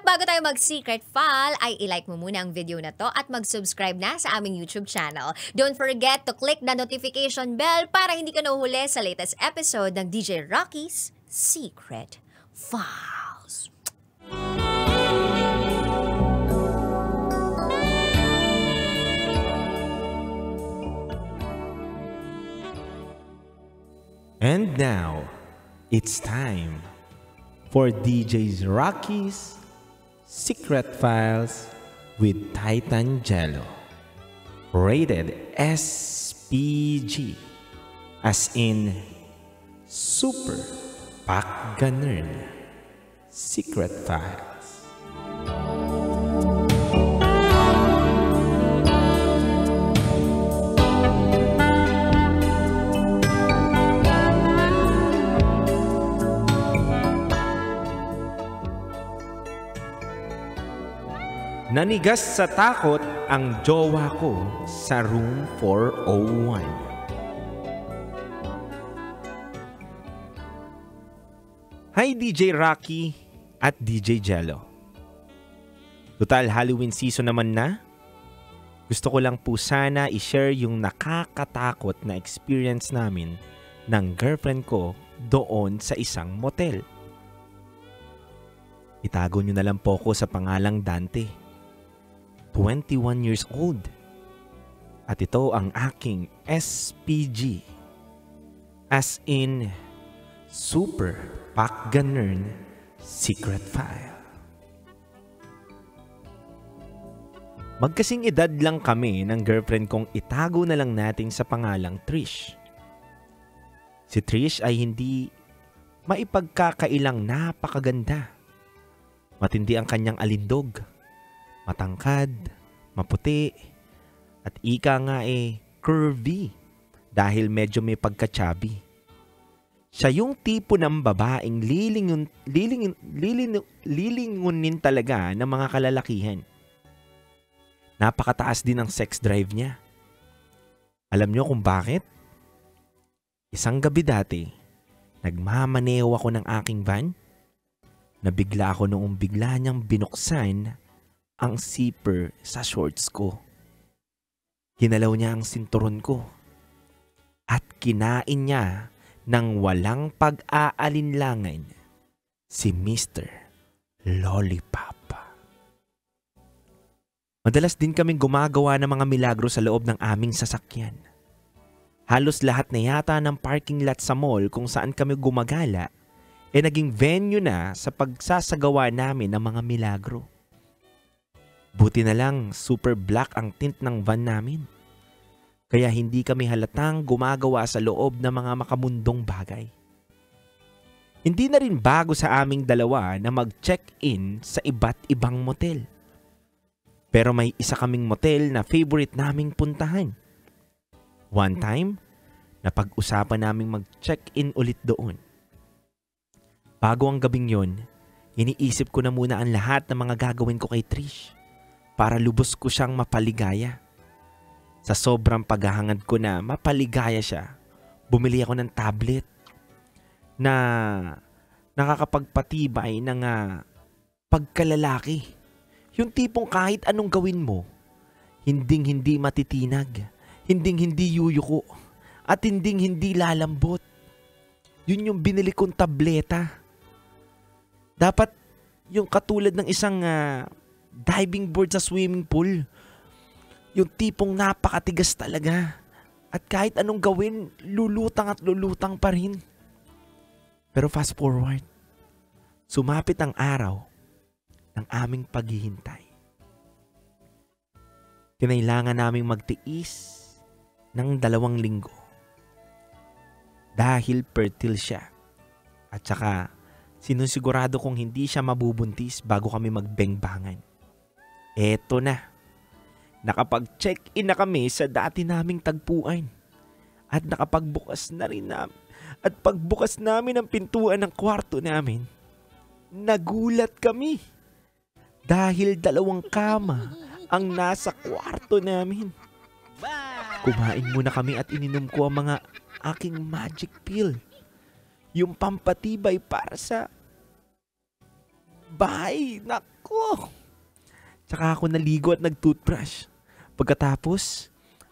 bago tayo mag-secret file, ay ilike mo muna ang video na to at mag-subscribe na sa aming YouTube channel. Don't forget to click the notification bell para hindi ka nahuhuli sa latest episode ng DJ Rocky's Secret Files. And now, it's time for DJ's Rocky's Secret Files with Titan Jello. Rated SPG, as in Super Pagganern Secret Files. Nanigas sa takot ang jowa ko sa room 401. Hi DJ Rocky at DJ Jello. Total Halloween season naman na. Gusto ko lang po sana i-share yung nakakatakot na experience namin ng girlfriend ko doon sa isang motel. Itago nyo na lang po ko sa pangalang Dante. 21 years old. At ito ang aking SPG. As in Super Pagganern Secret File. Magkasing edad lang kami ng girlfriend kong itago na lang natin sa pangalang Trish. Si Trish ay hindi maipagkakailang napakaganda. Matindi ang kanyang alindog. Matangkad, maputi, at ika nga curvy dahil medyo may pagka-chubby. Siya yung tipo ng babaeng lilingunin talaga ng mga kalalakihan. Napakataas din ang sex drive niya. Alam niyo kung bakit? Isang gabi dati, nagmamaneho ako ng aking van. Nabigla ako noong bigla niyang binuksan ang zipper sa shorts ko. Ginalaw niya ang sinturon ko at kinain niya ng walang pag-aalinlangan si Mr. Lollipop. Madalas din kaming gumagawa ng mga milagro sa loob ng aming sasakyan. Halos lahat na yata ng parking lot sa mall kung saan kami gumagala naging venue na sa pagsasagawa namin ng mga milagro. Buti na lang super black ang tint ng van namin. Kaya hindi kami halatang gumagawa sa loob ng mga makamundong bagay. Hindi na rin bago sa aming dalawa na mag-check-in sa iba't ibang motel. Pero may isa kaming motel na favorite naming puntahan. One time, napag-usapan naming mag-check-in ulit doon. Bago ang gabing yon, iniisip ko na muna ang lahat ng mga gagawin ko kay Trish para lubos ko siyang mapaligaya. Sa sobrang paghahangad ko na mapaligaya siya, bumili ako ng tablet na nakakapagpatibay ng pagkalalaki. Yung tipong kahit anong gawin mo, hinding-hindi matitinag, hinding-hindi yuyuko, at hinding-hindi lalambot. Yun yung binili kong tableta. Dapat yung katulad ng isang diving board sa swimming pool. Yung tipong napakatigas talaga. At kahit anong gawin, lulutang at lulutang pa rin. Pero fast forward, sumapit ang araw ng aming paghihintay. Kinailangan naming magtiis ng 2 linggo. Dahil fertile siya. At saka sinusigurado kong hindi siya mabubuntis bago kami magbengbangan. Eto na. Nakapag-check-in na kami sa dati naming tagpuan. At nakapagbukas na rin namin. At pagbukas namin ang pintuan ng kwarto namin, nagulat kami. Dahil 2 kama ang nasa kwarto namin. Kumain muna kami at ininom ko ang mga aking magic pill. Yung pampatibay para sa bahay. Nako! Tsaka ako naligo at nag-toothbrush. Pagkatapos,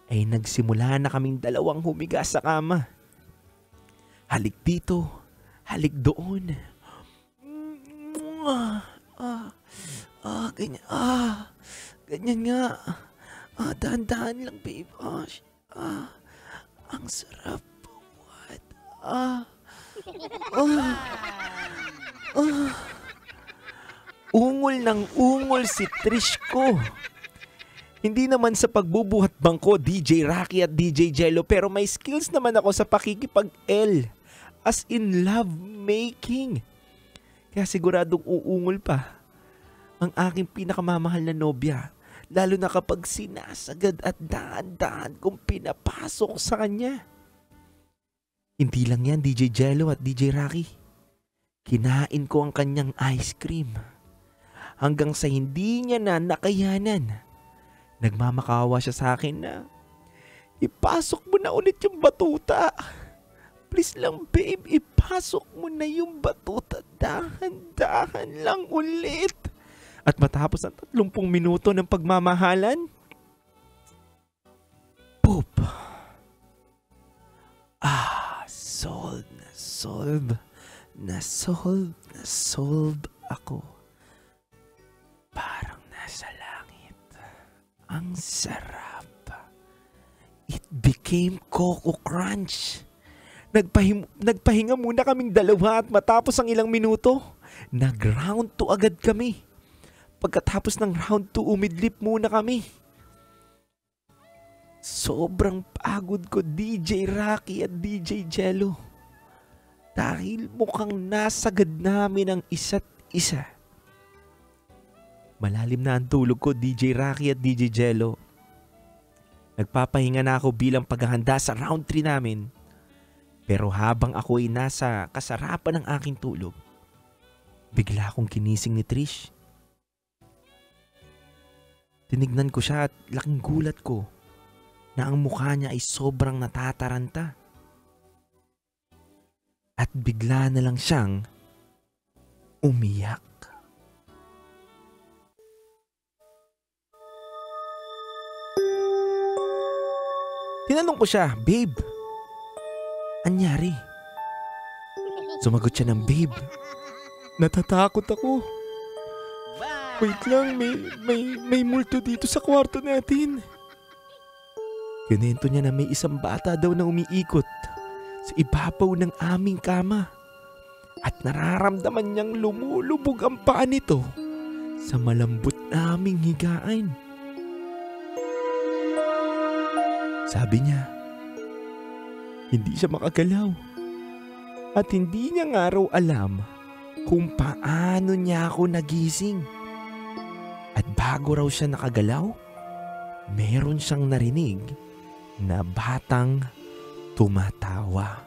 ay nagsimula na kaming dalawang humiga sa kama. Halik dito, halik doon. Ganyan. Ganyan nga. Dahan-dahan lang, babe. Ang sarap. What? Ungol ng ungol si Trish ko. Hindi naman sa pagbubuhat bangko, DJ Rocky at DJ Jello, pero may skills naman ako sa pakikipag-L. As in love making. Kaya siguradong uungol pa ang aking pinakamamahal na nobya. Lalo na kapag sinasagad at dahan-dahan kong pinapasok sa kanya. Hindi lang yan, DJ Jello at DJ Rocky. Kinain ko ang kanyang ice cream. Hanggang sa hindi niya na nakayanan. Nagmamakawa siya sa akin na, ipasok mo na ulit yung batuta. Please lang babe, ipasok mo na yung batuta. Dahan-dahan lang ulit. At matapos ang 30 minuto ng pagmamahalan, poop. Solve ako. Parang nasa langit. Ang sarap. It became Coco Crunch. Nagpahinga muna kaming dalawa at matapos ang ilang minuto, nag-round 2 agad kami. Pagkatapos ng round 2, umidlip muna kami. Sobrang pagod ko, DJ Rocky at DJ Jello. Dahil mukhang nasagad namin ang isa't isa. Malalim na ang tulog ko, DJ Rocky at DJ Jello. Nagpapahinga na ako bilang paghahanda sa round 3 namin. Pero habang ako ay nasa kasarapan ng aking tulog, bigla akong kinising ni Trish. Tinignan ko siya at laking gulat ko na ang mukha niya ay sobrang natataranta. At bigla na lang siyang umiyak. Tinanong ko siya, babe, anyari? Sumagot siya ng, babe, natatakot ako. Wait lang, may multo dito sa kwarto natin. Kinento niya na may isang bata daw na umiikot sa ibabaw ng aming kama. At nararamdaman niyang lumulubog ang paa nito sa malambot naming higaan. Sabi niya, hindi siya makagalaw. At hindi niya nga raw alam kung paano niya ako nagising. At bago raw siya nakagalaw, meron siyang narinig na batang tumatawa.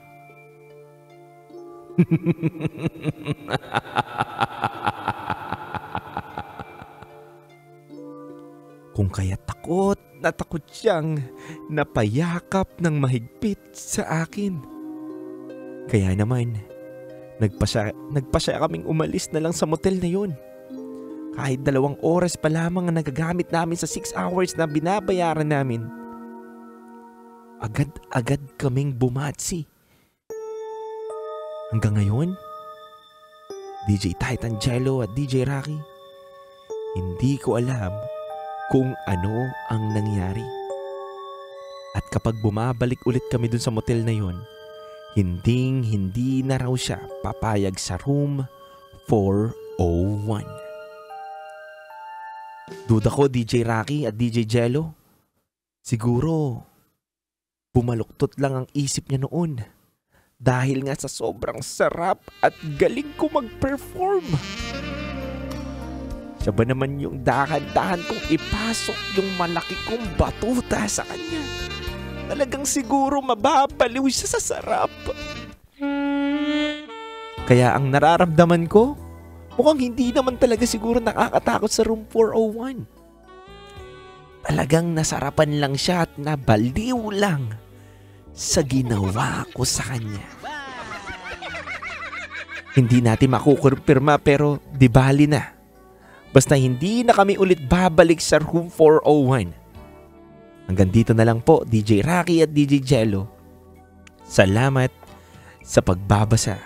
Kung kaya takot na takot siyang napayakap ng mahigpit sa akin. Kaya naman, nagpasya kaming umalis na lang sa motel na yun. Kahit 2 oras pa lamang ang nagagamit namin sa 6 hours na binabayaran namin. Agad-agad kaming bumatsi. Hanggang ngayon, DJ Titan Jello at DJ Rocky, hindi ko alam kung ano ang nangyari. At kapag bumabalik ulit kami dun sa motel na yun, hindi na raw siya papayag sa room 401. Duda ko, DJ Rocky at DJ Jello, siguro bumaluktot lang ang isip niya noon dahil nga sa sobrang sarap at galing ko mag-perform. Siya ba naman yung dahan-dahan kong ipasok yung malaki kong batuta sa kanya? Talagang siguro mababaliw siya sa sarap. Kaya ang nararamdaman ko, mukhang hindi naman talaga siguro nakakatakot sa room 401. Talagang nasarapan lang siya at nabaliw lang sa ginawa ko sa kanya. Hindi natin makukumpirma pero di bali na. Basta hindi na kami ulit babalik sa room 401. Hanggang dito na lang po, DJ Rocky at DJ Jello. Salamat sa pagbabasa.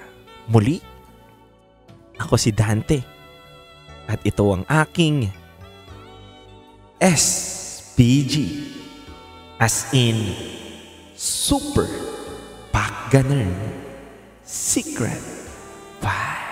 Muli, ako si Dante. At ito ang aking SPG. As in, Super Pagganern Secret Files.